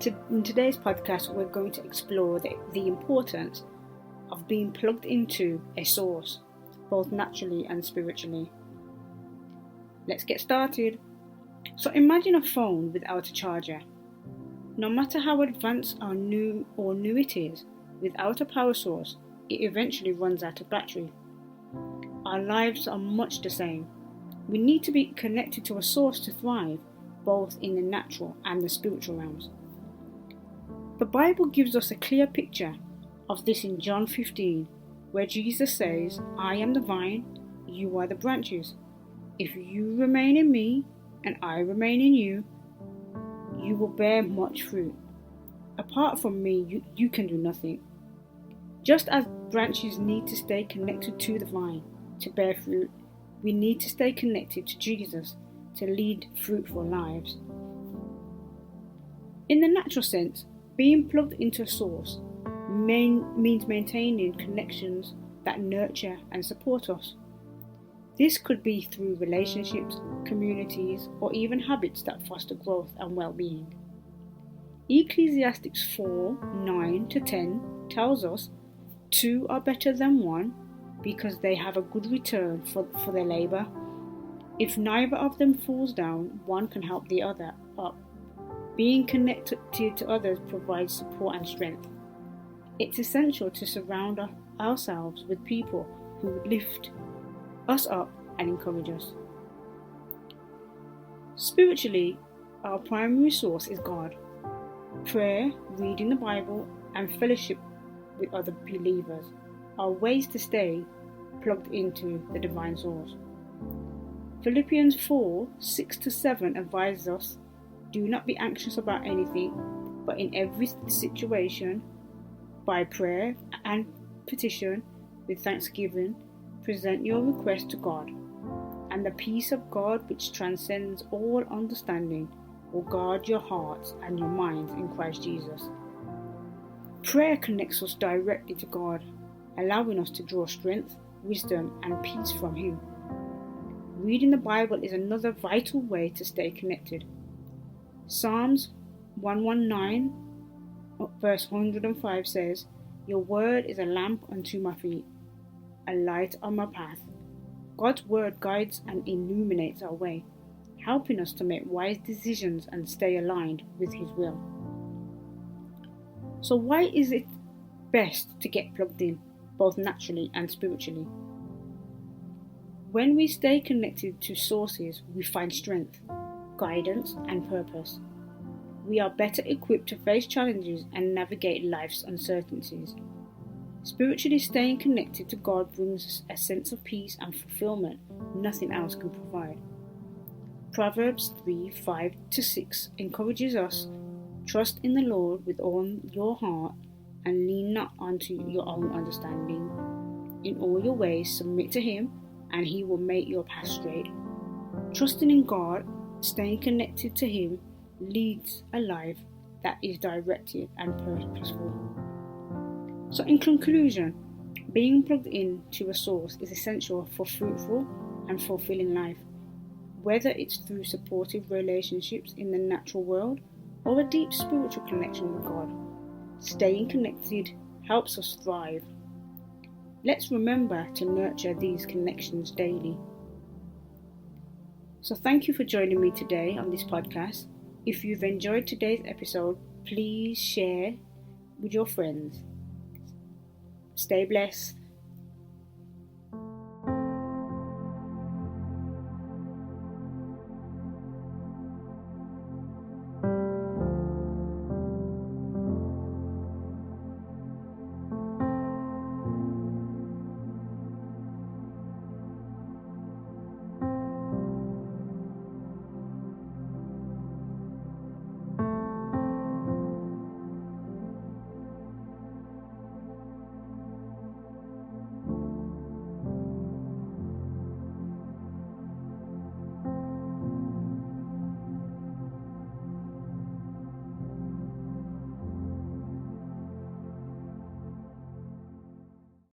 In today's podcast, we're going to explore the importance of being plugged into a source, both naturally and spiritually. Let's get started. So imagine a phone without a charger. No matter how advanced or new it is, without a power source, it eventually runs out of battery. Our lives are much the same. We need to be connected to a source to thrive, both in the natural and the spiritual realms. The Bible gives us a clear picture of this in John 15, where Jesus says, "I am the vine, you are the branches. If you remain in me and I remain in you, you will bear much fruit. Apart from me, you can do nothing." Just as branches need to stay connected to the vine to bear fruit, we need to stay connected to Jesus to lead fruitful lives. In the natural sense, being plugged into a source means maintaining connections that nurture and support us. This could be through relationships, communities, or even habits that foster growth and well-being. Ecclesiastes 4:9-10 tells us, "Two are better than one, because they have a good return for their labor. If neither of them falls down, one can help the other up." Being connected to others provides support and strength. It's essential to surround ourselves with people who would lift us up and encourage us. Spiritually, our primary source is God. Prayer, reading the Bible, and fellowship with other believers are ways to stay plugged into the divine source. Philippians 4:6-7 advises us, "Do not be anxious about anything, but in every situation, by prayer and petition, with thanksgiving, present your request to God, and the peace of God, which transcends all understanding, will guard your hearts and your minds in Christ Jesus." Prayer connects us directly to God, allowing us to draw strength, wisdom, and peace from Him. Reading the Bible is another vital way to stay connected. Psalms 119, verse 105 says, "Your word is a lamp unto my feet, a light on my path." God's word guides and illuminates our way, helping us to make wise decisions and stay aligned with His will. So why is it best to get plugged in, both naturally and spiritually? When we stay connected to sources, we find strength, guidance, and purpose. We are better equipped to face challenges and navigate life's uncertainties. Spiritually, staying connected to God brings us a sense of peace and fulfillment nothing else can provide. Proverbs 3:5-6 encourages us, "Trust in the Lord with all your heart and lean not unto your own understanding. In all your ways submit to Him, and He will make your path straight." Trusting in God, staying connected to Him, leads a life that is directed and purposeful. So in conclusion, being plugged into a source is essential for fruitful and fulfilling life, whether it's through supportive relationships in the natural world or a deep spiritual connection with God. Staying connected helps us thrive. Let's remember to nurture these connections daily. So thank you for joining me today on this podcast. If you've enjoyed today's episode, please share with your friends. Stay blessed.